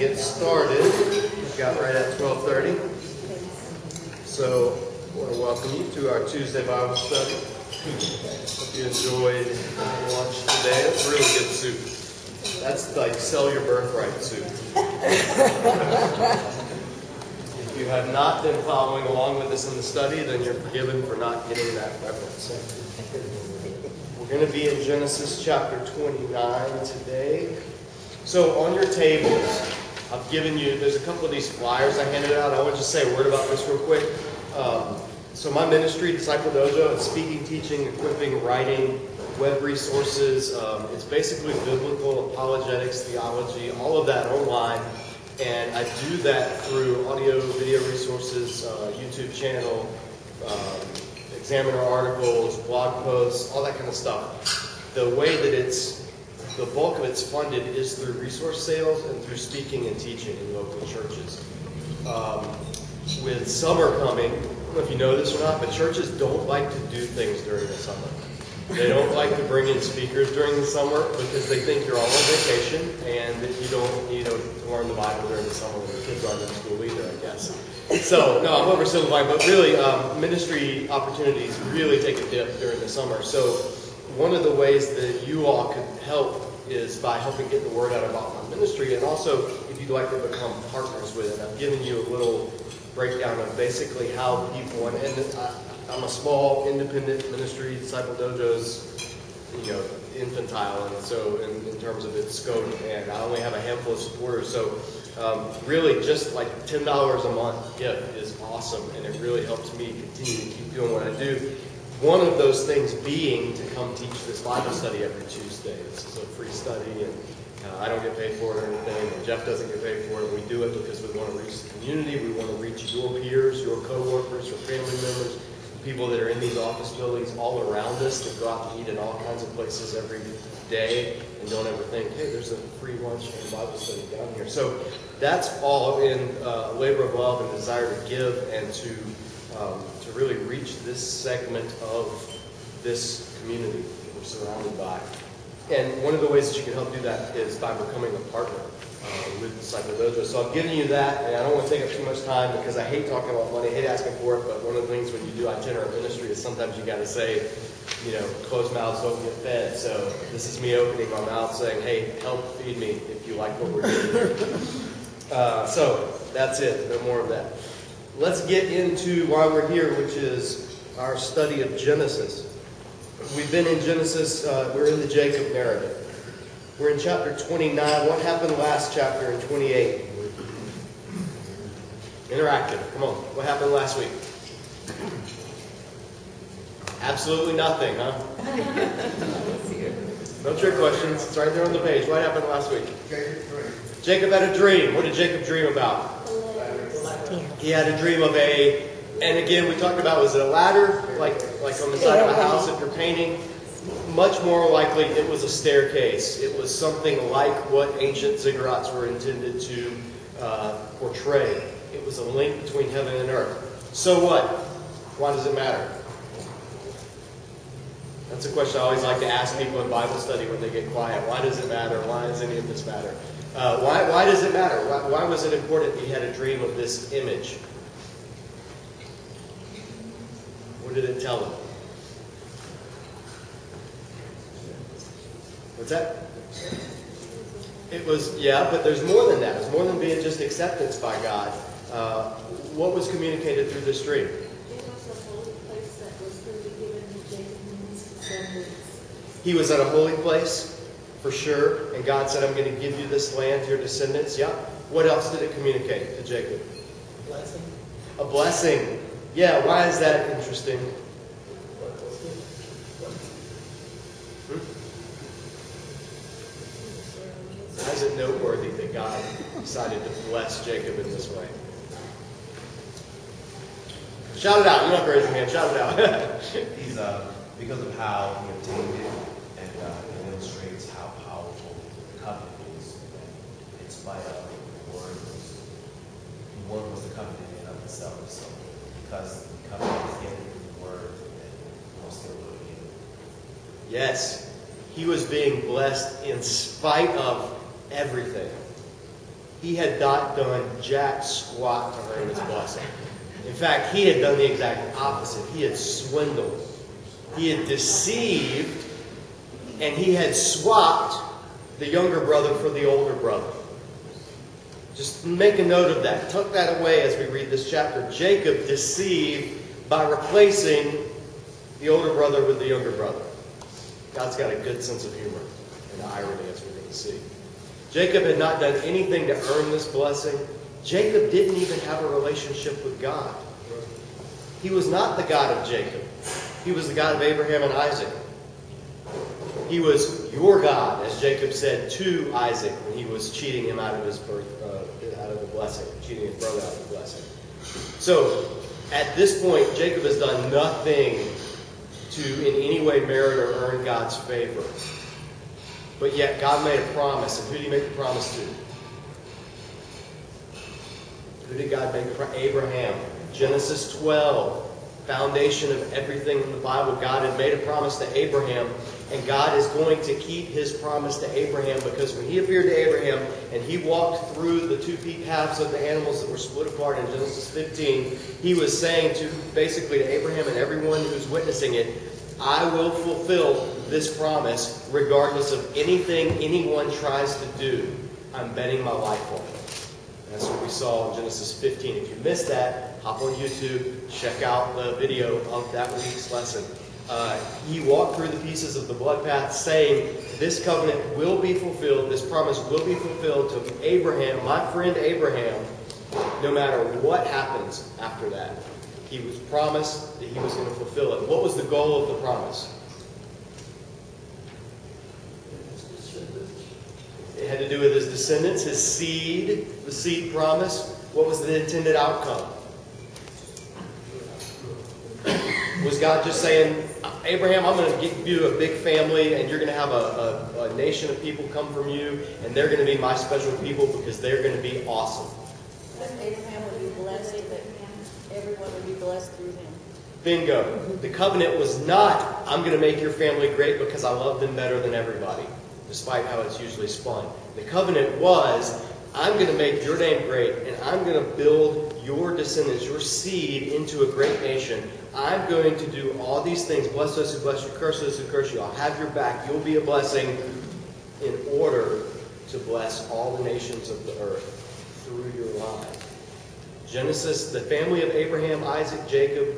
get started. We've got right at 12:30. So I want to welcome you to our Tuesday Bible study. Hope you enjoyed lunch today. It's really good soup. That's like sell your birthright soup. If you have not been following along with us in the study, then you're forgiven for not getting that reference. We're going to be in Genesis chapter 29 today. So on your tables, I've given you, there's a couple of these flyers I handed out. I want to just say a word about this real quick. So my ministry, Disciple Dojo, is speaking, teaching, equipping, writing, web resources. It's basically biblical apologetics, theology, all of that online. And I do that through audio, video resources, YouTube channel, Examiner articles, blog posts, all that kind of stuff. The way that the bulk of it's funded is through resource sales and through speaking and teaching in local churches. With summer coming, I don't know if you know this or not, but churches don't like to do things during the summer. They don't like to bring in speakers during the summer because they think you're all on vacation and that you don't need to learn the Bible during the summer when the kids aren't in school either, I guess. So, no, I'm oversimplifying, but really, ministry opportunities really take a dip during the summer. So, one of the ways that you all could help is by helping get the word out about my ministry, and also if you'd like to become partners with it. I've given you a little breakdown of basically how people, and I'm a small independent ministry, Disciple Dojo's, infantile, and so in terms of its scope, and I only have a handful of supporters, so really just like $10 a month gift is awesome, and it really helps me continue to keep doing what I do. One of those things being to come teach this Bible study every Tuesday. This is a free study, and I don't get paid for it or anything, and Jeff doesn't get paid for it. We do it because we want to reach the community. We want to reach your peers, your co-workers, your family members, people that are in these office buildings all around us that go out to eat in all kinds of places every day and don't ever think, hey, there's a free lunch and Bible study down here. So that's all in labor of love and desire to give and to really reach this segment of this community that we're surrounded by. And one of the ways that you can help do that is by becoming a partner with Disciple Dojo. So I've given you that, and I don't want to take up too much time because I hate talking about money, I hate asking for it, but one of the things when you do itinerant ministry is sometimes you got to say, closed mouths don't get fed. So this is me opening my mouth saying, hey, help feed me if you like what we're doing. So that's it, no more of that. Let's get into why we're here, which is our study of Genesis. We've been in Genesis, we're in the Jacob narrative. We're in chapter 29. What happened last chapter in 28? Interactive. Come on. What happened last week? Absolutely nothing, huh? No trick questions. It's right there on the page. What happened last week? Jacob had a dream. What did Jacob dream about? He had a dream of and again, we talked about, was it a ladder? Like on the side of a house if you're painting? Much more likely it was a staircase. It was something like what ancient ziggurats were intended to portray. It was a link between heaven and earth. So what? Why does it matter? That's a question I always like to ask people in Bible study when they get quiet. Why does it matter? Why does any of this matter? Why does it matter? Why was it important he had a dream of this image? What did it tell him? What's that? It was, but there's more than that. It's more than being just acceptance by God. What was communicated through this dream? It was a holy place that was going to be given to Jacob and his descendants. He was at a holy place, for sure, and God said, I'm going to give you this land to your descendants. Yeah. What else did it communicate to Jacob? A blessing. A blessing. Yeah, why is that interesting? Why is it noteworthy that God decided to bless Jacob in this way? Shout it out. You don't have to raise your hand. Shout it out. He's because of how he obtained it, and it illustrates how powerful the covenant is. In spite of the word was the covenant in and of itself. So because the covenant is given through the word, and we'll still do it again. Yes, he was being blessed in spite of everything. he had not done jack squat to earn his blessing. In fact, he had done the exact opposite. He had swindled. He had deceived, and he had swapped the younger brother for the older brother. Just make a note of that. Tuck that away as we read this chapter. Jacob deceived by replacing the older brother with the younger brother. God's got a good sense of humor and irony, as we're going to see. Jacob had not done anything to earn this blessing. Jacob didn't even have a relationship with God. He was not the God of Jacob. He was the God of Abraham and Isaac. He was your God, as Jacob said to Isaac when he was cheating him out of his birth, out of the blessing, cheating his brother out of the blessing. So, at this point, Jacob has done nothing to in any way merit or earn God's favor. But yet, God made a promise. And who did he make the promise to? Who did God make the promise? Abraham. Genesis 12. Foundation of everything in the Bible. God had made a promise to Abraham. And God is going to keep his promise to Abraham, because when he appeared to Abraham and he walked through the 2 peak halves of the animals that were split apart in Genesis 15, he was saying to basically to Abraham and everyone who's witnessing it, I will fulfill this promise regardless of anything anyone tries to do. I'm betting my life on it. That's what we saw in Genesis 15. If you missed that, hop on YouTube, check out the video of that week's lesson. He walked through the pieces of the blood path saying, this covenant will be fulfilled, this promise will be fulfilled to Abraham, my friend Abraham, no matter what happens after that. He was promised that he was going to fulfill it. What was the goal of the promise? It had to do with his descendants, his seed, the seed promise. What was the intended outcome? Was God just saying, Abraham, I'm going to give you a big family, and you're going to have a nation of people come from you, and they're going to be my special people because they're going to be awesome? That Abraham would be blessed, that everyone would be blessed through him. Bingo. The covenant was not, I'm going to make your family great because I love them better than everybody, despite how it's usually spun. The covenant was, I'm going to make your name great, and I'm going to build your descendants, your seed, into a great nation. I'm going to do all these things. Bless those who bless you, curse those who curse you. I'll have your back. You'll be a blessing in order to bless all the nations of the earth through your line. Genesis, the family of Abraham, Isaac, Jacob,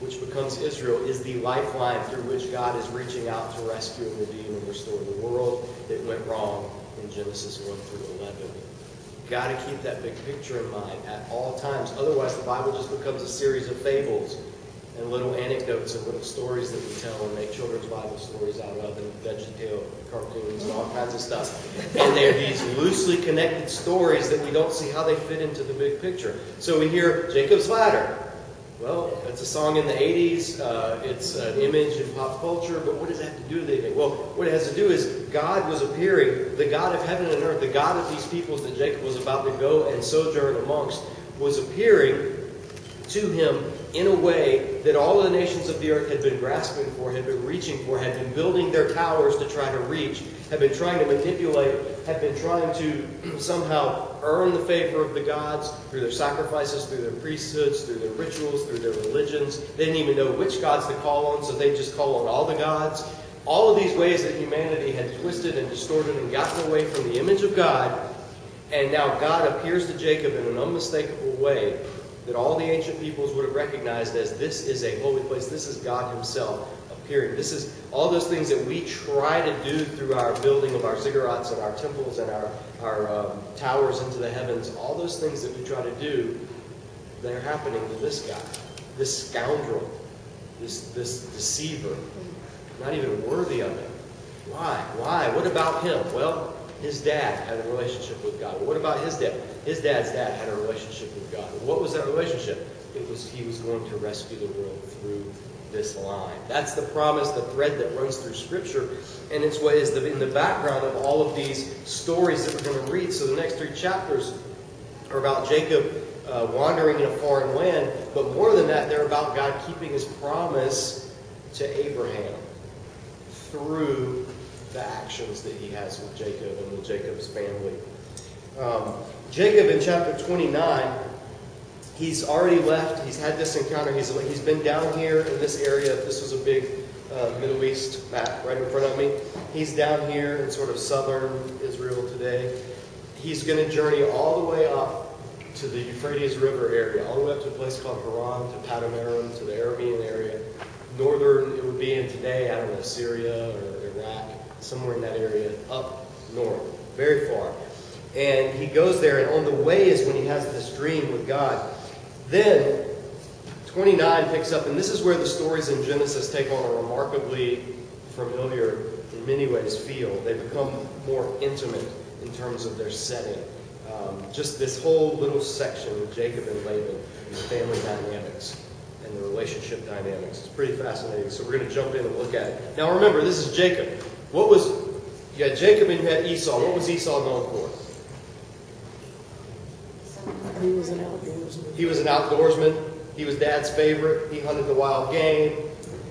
which becomes Israel, is the lifeline through which God is reaching out to rescue and redeem and restore the world that went wrong in Genesis 1 through 11. Got to keep that big picture in mind at all times. Otherwise, the Bible just becomes a series of fables and little anecdotes and little stories that we tell and make children's Bible stories out of, and VeggieTale cartoons and all kinds of stuff. And they're these loosely connected stories that we don't see how they fit into the big picture. So we hear Jacob's Ladder. Well, it's a song in the 80s. It's an image in pop culture. But what does that have to do with anything? Well, what it has to do is God was appearing, the God of heaven and earth, the God of these peoples that Jacob was about to go and sojourn amongst, was appearing to him in a way that all of the nations of the earth had been grasping for, had been reaching for, had been building their towers to try to reach, had been trying to manipulate, had been trying to somehow earn the favor of the gods through their sacrifices, through their priesthoods, through their rituals, through their religions. They didn't even know which gods to call on, so they just call on all the gods. All of these ways that humanity had twisted and distorted and gotten away from the image of God, and now God appears to Jacob in an unmistakable way that all the ancient peoples would have recognized as, this is a holy place, this is God himself appearing. This is all those things that we try to do through our building of our ziggurats and our temples and our towers into the heavens. All those things that we try to do, they're happening to this guy, this scoundrel, this deceiver, not even worthy of it. Why? What about him? Well, his dad had a relationship with God. What about his dad? His dad's dad had a relationship with God. What was that relationship? It was he was going to rescue the world through this line. That's the promise, the thread that runs through Scripture, and it's what is in the background of all of these stories that we're going to read. So the next 3 chapters are about Jacob wandering in a foreign land, but more than that, they're about God keeping his promise to Abraham through the actions that he has with Jacob and with Jacob's family. Jacob in chapter 29, he's already left. He's had this encounter. He's been down here in this area. This was a big Middle East map right in front of me. He's down here in sort of southern Israel today. He's going to journey all the way up to the Euphrates River area, all the way up to a place called Haran, to Paddan-Aram, to the Aramean area. Northern, it would be in today, I don't know, Syria or Iraq, somewhere in that area, up north, very far. And he goes there, and on the way is when he has this dream with God. Then, 29 picks up, and this is where the stories in Genesis take on a remarkably familiar, in many ways, feel. They become more intimate in terms of their setting. Just this whole little section with Jacob and Laban, the family dynamics and the relationship dynamics. It's pretty fascinating. So we're going to jump in and look at it. Now remember, this is Jacob. You had Jacob and you had Esau. What was Esau known for? He was an outdoorsman. He was an outdoorsman. He was Dad's favorite. He hunted the wild game.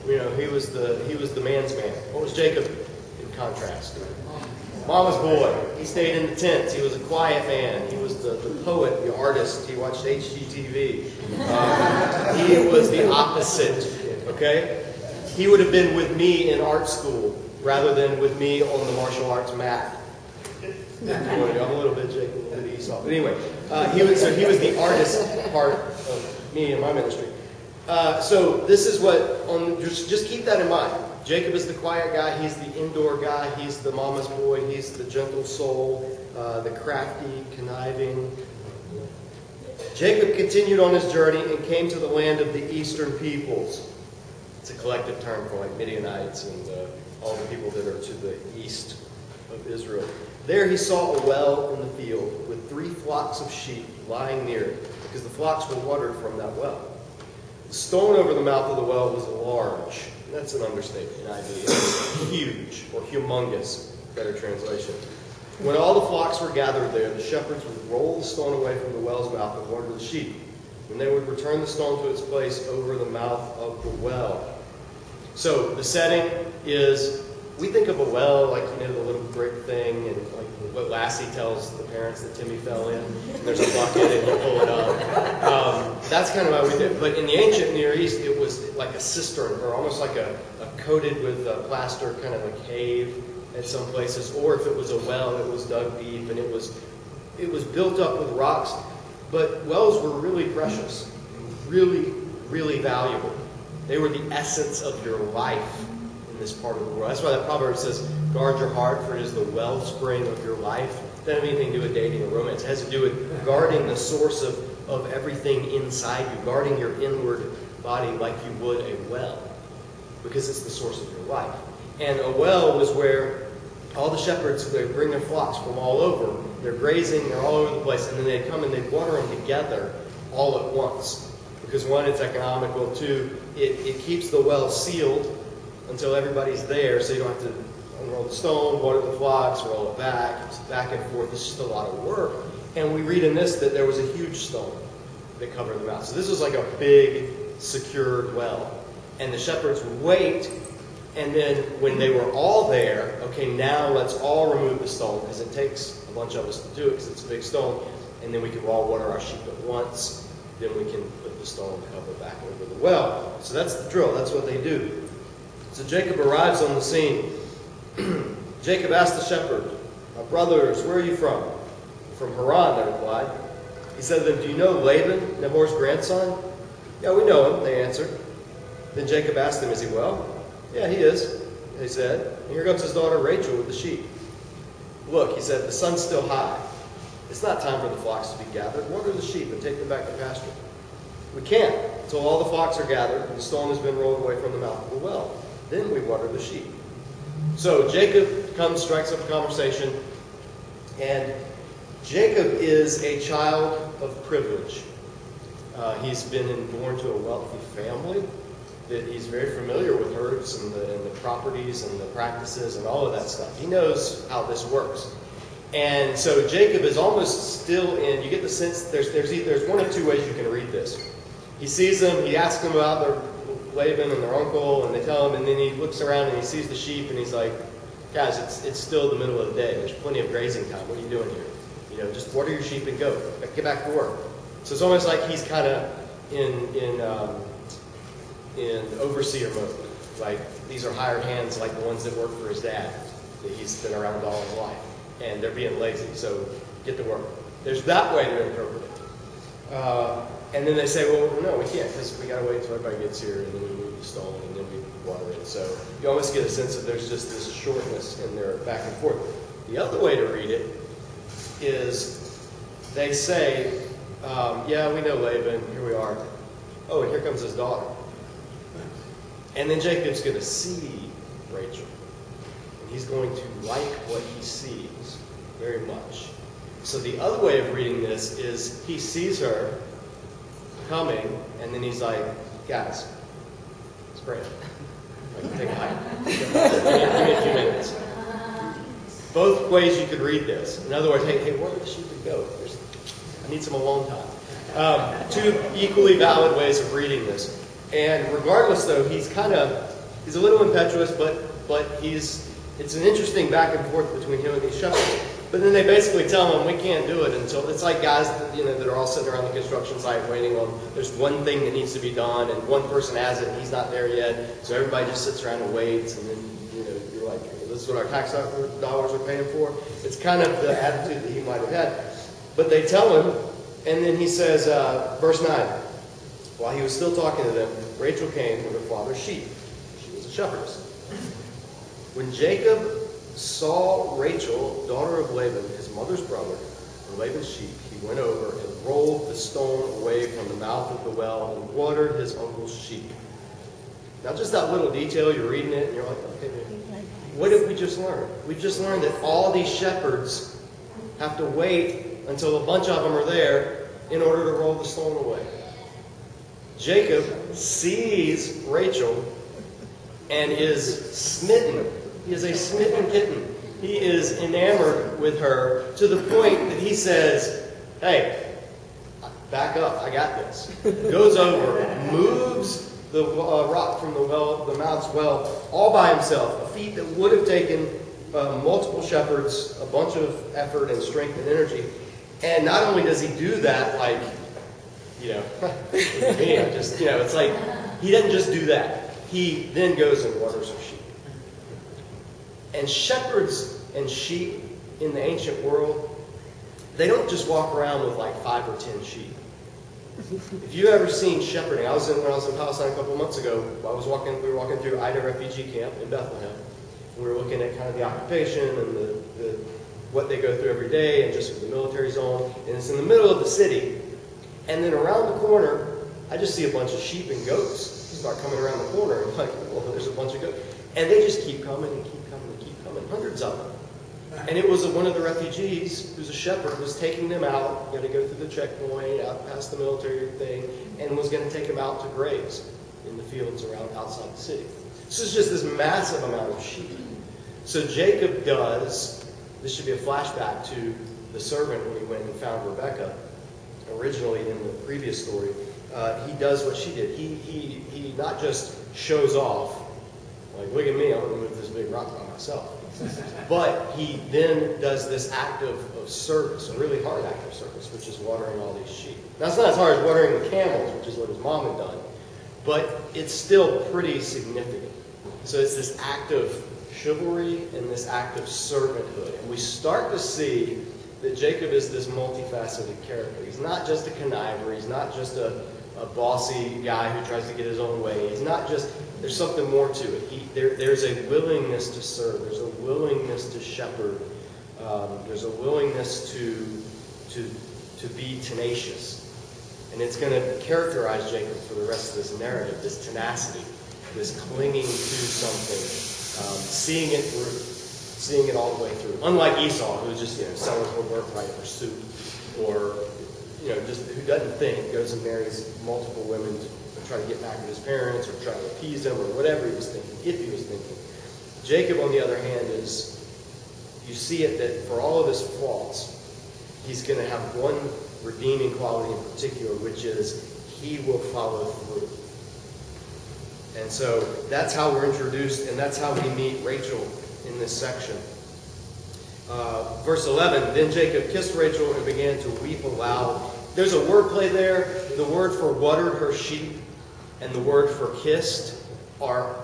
You know, he was the man's man. What was Jacob in contrast? Mama's boy. He stayed in the tents. He was a quiet man. He was the poet, the artist. He watched HGTV. He was the opposite. Okay? He would have been with me in art school rather than with me on the martial arts mat. I'm a little bit Jacob, a little bit Esau. But anyway, he was the artist part of me and my ministry. So this is what, just keep that in mind. Jacob is the quiet guy. He's the indoor guy. He's the mama's boy. He's the gentle soul, the crafty, conniving. Jacob continued on his journey and came to the land of the eastern peoples. It's a collective term for like Midianites and all the people that are to the east of Israel. There he saw a well in the field with 3 flocks of sheep lying near it, because the flocks were watered from that well. The stone over the mouth of the well was large. That's an understatement in IB. It was huge, or humongous, better translation. When all the flocks were gathered there, the shepherds would roll the stone away from the well's mouth and water the sheep. And they would return the stone to its place over the mouth of the well. So the setting is, we think of a well like, the little brick thing, and like what Lassie tells the parents that Timmy fell in. And there's a bucket and you pull it up. That's kind of how we did. But in the ancient Near East, it was like a cistern, or almost like a coated with plaster kind of a cave at some places. Or if it was a well, it was dug deep, and it was built up with rocks. But wells were really precious, really, really valuable. They were the essence of your life in this part of the world. That's why that proverb says, guard your heart, for it is the wellspring of your life. It doesn't have anything to do with dating or romance. It has to do with guarding the source of everything inside you, guarding your inward body like you would a well, because it's the source of your life. And a well was where all the shepherds, they bring their flocks from all over. They're grazing, they're all over the place, and then they'd come and they'd water them together all at once. Because one, it's economical. 2, it keeps the well sealed until everybody's there, so you don't have to unroll the stone, water the flocks, roll it back. It's back and forth. It's just a lot of work. And we read in this that there was a huge stone that covered the mouth. So this was like a big, secured well. And the shepherds would wait, and then when they were all there, okay, now let's all remove the stone, because it takes a bunch of us to do it, because it's a big stone, and then we can all water our sheep at once. Then we can put the stone cover back over the well. So that's the drill. That's what they do. So Jacob arrives on the scene. Jacob asked the shepherd, "My brothers, where are you from?" "From Haran," they replied. He said to them, "Do you know Laban, Nahor's grandson?" "Yeah, we know him," they answered. Then Jacob asked them, "Is he well?" "Yeah, he is," they said. "And here comes his daughter Rachel with the sheep." "Look," he said, "the sun's still high. It's not time for the flocks to be gathered. Water the sheep and take them back to pasture." "We can't until all the flocks are gathered and the stone has been rolled away from the mouth of the well. Then we water the sheep." So Jacob comes, strikes up a conversation, and Jacob is a child of privilege. He's been born to a wealthy family. That he's very familiar with herds and the properties and the practices and all of that stuff. He knows how this works. And so Jacob is almost still in, you get the sense, there's one of 2 ways you can read this. He sees them, he asks them about their Laban and their uncle, and they tell him, and then he looks around and he sees the sheep, and he's like, "Guys, it's still the middle of the day. There's plenty of grazing time. What are you doing here?" Just water your sheep and go. Get back to work. So it's almost like he's kind of in overseer mode. Like these are hired hands, like the ones that work for his dad, that he's been around all his life, and they're being lazy. So get to work. There's that way to interpret it. And then they say, well, no, we can't because we got to wait until everybody gets here, and then we move the stone, and then we water it. So you almost get a sense that there's just this shortness in their back and forth. The other way to read it is they say, yeah, we know Laban, here we are. Oh, and here comes his daughter. And then Jacob's going to see Rachel. And he's going to like what he sees very much. So the other way of reading this is he sees her coming, and then he's like, guys, it's great. Like, take a hike. Give me a few minutes. Both ways you could read this. In other words, hey, where did the sheep go? I need some alone time. Two equally valid ways of reading this. And regardless, though, he's a little impetuous, but it's an interesting back and forth between him and these shepherds. But then they basically tell him, we can't do it until, it's like guys that are all sitting around the construction site waiting on, there's one thing that needs to be done, and one person has it, and he's not there yet. So everybody just sits around and waits, and then, you're like, this is what our tax dollars are paying for. It's kind of the attitude that he might have had. But they tell him, and then he says, verse 9, while he was still talking to them, Rachel came with her father's sheep. She was a shepherdess. When Jacob saw Rachel, daughter of Laban, his mother's brother, and Laban's sheep, he went over and rolled the stone away from the mouth of the well and watered his uncle's sheep. Now just that little detail, you're reading it and you're like, okay, what did we just learn? We just learned that all these shepherds have to wait until a bunch of them are there in order to roll the stone away. Jacob sees Rachel and is smitten. He is a smitten kitten. He is enamored with her to the point that he says, hey, back up, I got this. Goes over, moves the rock from the mouth's well all by himself, a feat that would have taken multiple shepherds a bunch of effort and strength and energy. And not only does he do that, like, me, it's like, he doesn't just do that. He then goes and waters her sheep. And shepherds and sheep in the ancient world, they don't just walk around with like 5 or 10 sheep. If you've ever seen shepherding, when I was in Palestine a couple of months ago, we were walking through Ida refugee camp in Bethlehem. We were looking at kind of the occupation and what they go through every day, and just the military zone. And it's in the middle of the city. And then around the corner, I just see a bunch of sheep and goats start coming around the corner. I'm like, well, there's a bunch of goats. And they just keep coming and keep coming and keep coming, hundreds of them. And it was one of the refugees, who's a shepherd, was taking them out, to go through the checkpoint, out past the military thing, and was going to take them out to graze in the fields around outside the city. So it's just this massive amount of sheep. So Jacob does, this should be a flashback to the servant when he went and found Rebekah, originally in the previous story. He does what she did. He not just shows off, like, look at me, I'm going to move this big rock by myself. But he then does this act of service, a really hard act of service, which is watering all these sheep. Now, it's not as hard as watering the camels, which is what his mom had done, but it's still pretty significant. So it's this act of chivalry and this act of servanthood. And we start to see that Jacob is this multifaceted character. He's not just a conniver. He's not just a bossy guy who tries to get his own way. He's not just, there's something more to it. There's a willingness to serve. There's a willingness to shepherd. There's a willingness to be tenacious. And it's going to characterize Jacob for the rest of this narrative, this tenacity, this clinging to something, seeing it through, seeing it all the way through. Unlike Esau, who's just, selling her birthright for soup, or, just who doesn't think, goes and marries multiple women to try to get back at his parents, or try to appease them, or whatever he was thinking, if he was thinking. Jacob, on the other hand, is, you see it that for all of his faults, he's going to have one redeeming quality in particular, which is he will follow through. And so that's how we're introduced, and that's how we meet Rachel in this section. Verse 11, then Jacob kissed Rachel and began to weep aloud. There's a wordplay there. The word for watered her sheep and the word for kissed are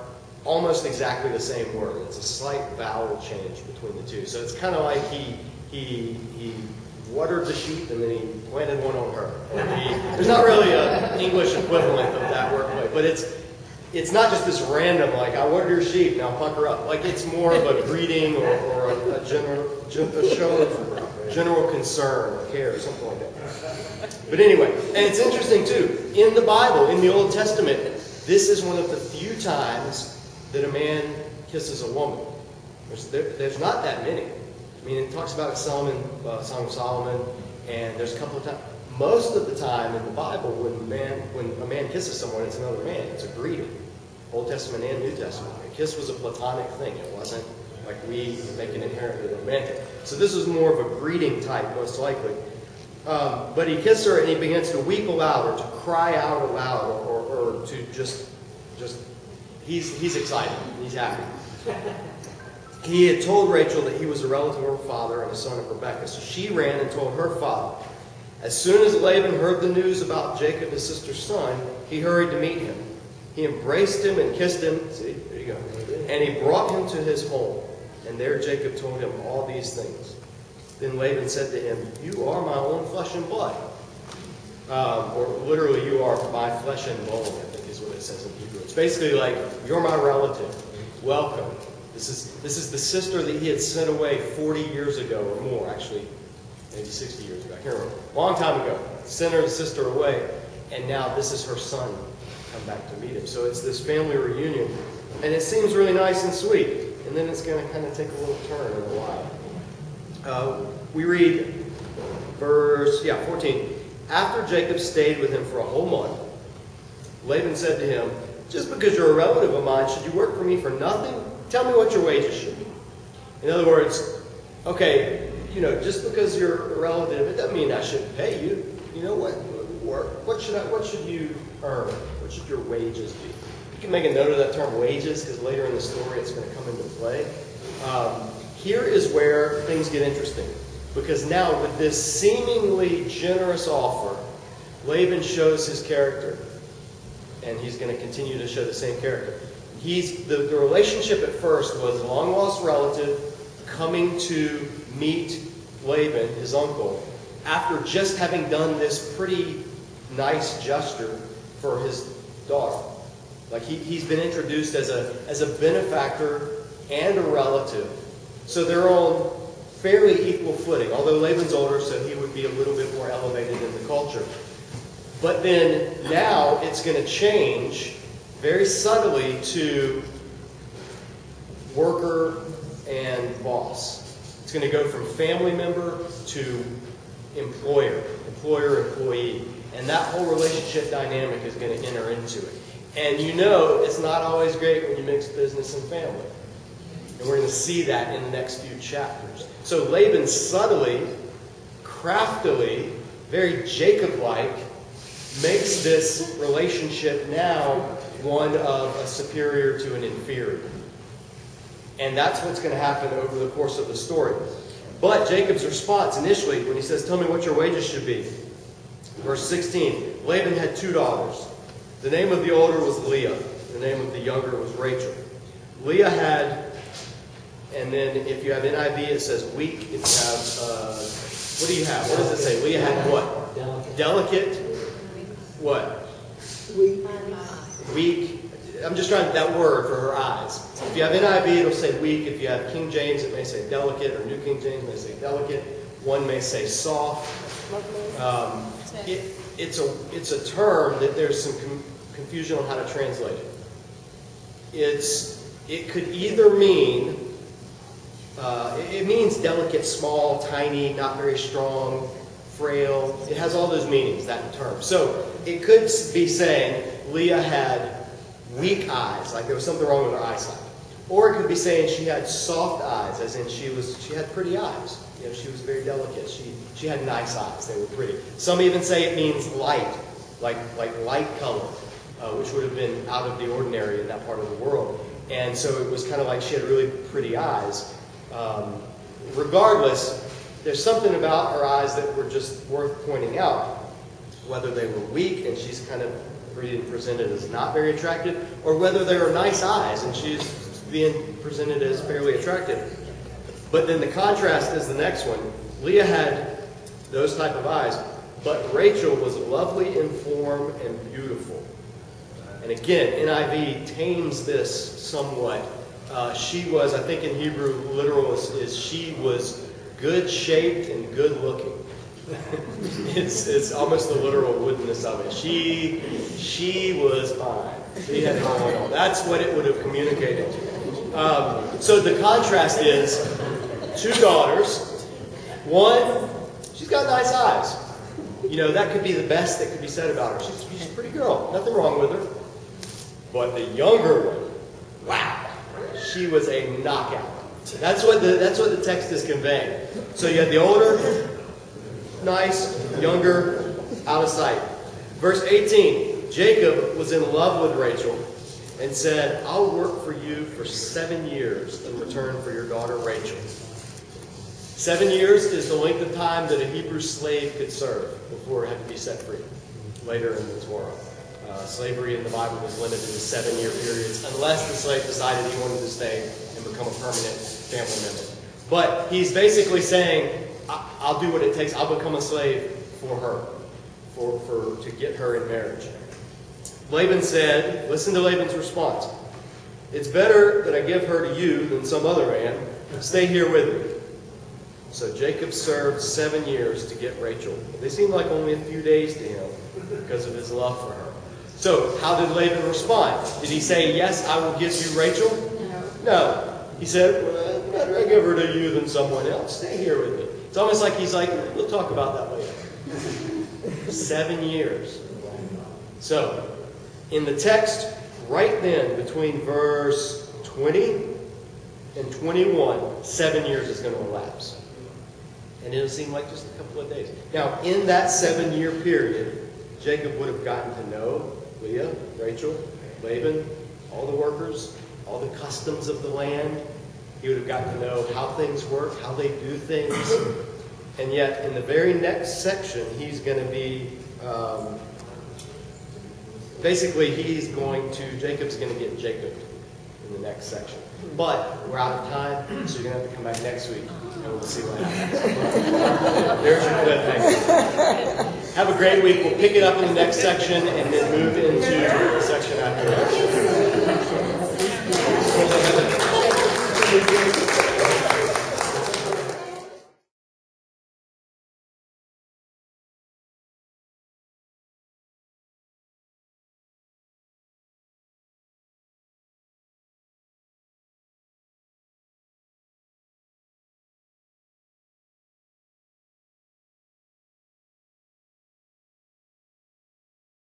almost exactly the same word. It's a slight vowel change between the two. So it's kind of like he watered the sheep and then he planted one on her. There's not really an English equivalent of that wordplay, but it's not just this random, like, I watered your sheep, now pluck her up. Like, it's more of a greeting or a show of general concern or care or something like that. But anyway, and it's interesting too, in the Bible, in the Old Testament, this is one of the few times that a man kisses a woman. There's not that many. I mean, it talks about Song of Solomon, and there's a couple of times. Most of the time in the Bible, when a man kisses someone, it's another man. It's a greeting. Old Testament and New Testament. A kiss was a platonic thing. It wasn't like we make it inherently romantic. So this was more of a greeting type, most likely. But he kissed her and he begins to weep aloud or to cry out aloud or to just he's excited. He's happy. He had told Rachel that he was a relative of her father and a son of Rebekah. So she ran and told her father. As soon as Laban heard the news about Jacob, his sister's son, he hurried to meet him. He embraced him and kissed him. See, there you go. And he brought him to his home. And there Jacob told him all these things. Then Laban said to him, "You are my own flesh and blood." Or literally, "You are my flesh and bone," I think is what it says in Hebrew. It's basically like, "You're my relative. Welcome." This is the sister that he had sent away 40 years ago or more, actually. Maybe 60 years ago. I can't remember. A long time ago. Sent her sister away. And now this is her son come back to meet him. So it's this family reunion. And it seems really nice and sweet. And then it's going to kind of take a little turn in a while. We read verse 14. After Jacob stayed with him for a whole month, Laban said to him, "Just because you're a relative of mine, should you work for me for nothing? Tell me what your wages should be." In other words, okay, just because you're a relative, it doesn't mean I shouldn't pay you. You know what? Work. What should you earn? What should your wages be? You can make a note of that term wages because later in the story it's going to come into play. Here is where things get interesting. Because now with this seemingly generous offer, Laban shows his character. And he's going to continue to show the same character. The relationship at first was a long-lost relative coming to meet Laban, his uncle, after just having done this pretty nice gesture for his daughter. Like he's been introduced as a benefactor and a relative. So they're on fairly equal footing, although Laban's older, so he would be a little bit more elevated in the culture. But then now it's going to change very subtly to worker and boss. It's going to go from family member to employer-employee. And that whole relationship dynamic is going to enter into it. And it's not always great when you mix business and family. And we're going to see that in the next few chapters. So Laban subtly, craftily, very Jacob-like, makes this relationship now one of a superior to an inferior. And that's what's going to happen over the course of the story. But Jacob's response initially, when he says, "Tell me what your wages should be." Verse 16, Laban had 2 daughters. The name of the older was Leah. The name of the younger was Rachel. Leah had, and then if you have NIV, it says weak. If you have, what do you have? What does it say? Leah had what? Delicate. What? Weak. I'm just trying that word for her eyes. If you have NIV, it'll say weak. If you have King James, it may say delicate, or New King James may say delicate. One may say soft. It's a term that there's some confusion on how to translate it. It could either mean it means delicate, small, tiny, not very strong, frail. It has all those meanings, that term. So it could be saying Leah had weak eyes, like there was something wrong with her eyesight. Or it could be saying she had soft eyes, as in she had pretty eyes. She was very delicate. She had nice eyes. They were pretty. Some even say it means light, like light color, which would have been out of the ordinary in that part of the world. And so it was kind of like she had really pretty eyes. regardless, there's something about her eyes that were just worth pointing out. Whether they were weak and she's kind of being presented as not very attractive, or whether they were nice eyes and she's being presented as fairly attractive. But then the contrast is the next one. Leah had those type of eyes, but Rachel was lovely in form and beautiful. And again, NIV tames this somewhat. She was, I think in Hebrew, literal is she was good shaped and good looking. It's almost the literal woodenness of it. She was fine. She had it going on. That's what it would have communicated. So the contrast is 2 daughters. One, she's got nice eyes. You know, that could be the best that could be said about her. She's a pretty girl. Nothing wrong with her. But the younger one, wow, she was a knockout. That's what the text is conveying. So you had the older, nice, younger, out of sight. Verse 18, Jacob was in love with Rachel and said, I'll work for you for 7 years in return for your daughter Rachel. 7 years is the length of time that a Hebrew slave could serve before it had to be set free later in the Torah. Slavery in the Bible was limited to 7-year periods unless the slave decided he wanted to stay and become a permanent family member. But he's basically saying, I'll do what it takes. I'll become a slave for her, to get her in marriage. Laban said, listen to Laban's response. It's better that I give her to you than some other man. Stay here with me. So Jacob served 7 years to get Rachel. They seemed like only a few days to him because of his love for her. So how did Laban respond? Did he say, yes, I will give you Rachel? No. He said, well, better I give her to you than someone else. Stay here with me. It's almost like he's like, we'll talk about that later. 7 years. So, in the text, right then, between verse 20 and 21, 7 years is going to elapse. And it'll seem like just a couple of days. Now, in that 7-year period, Jacob would have gotten to know Leah, Rachel, Laban, all the workers, all the customs of the land. He would have gotten to know how things work, how they do things. And yet, in the very next section, he's going to be, Jacob's going to get Jacob in the next section. But we're out of time, so you're going to have to come back next week, and we'll see what happens. There's your cliffhanger. Have a great week. We'll pick it up in the next section, and then move into the section after that.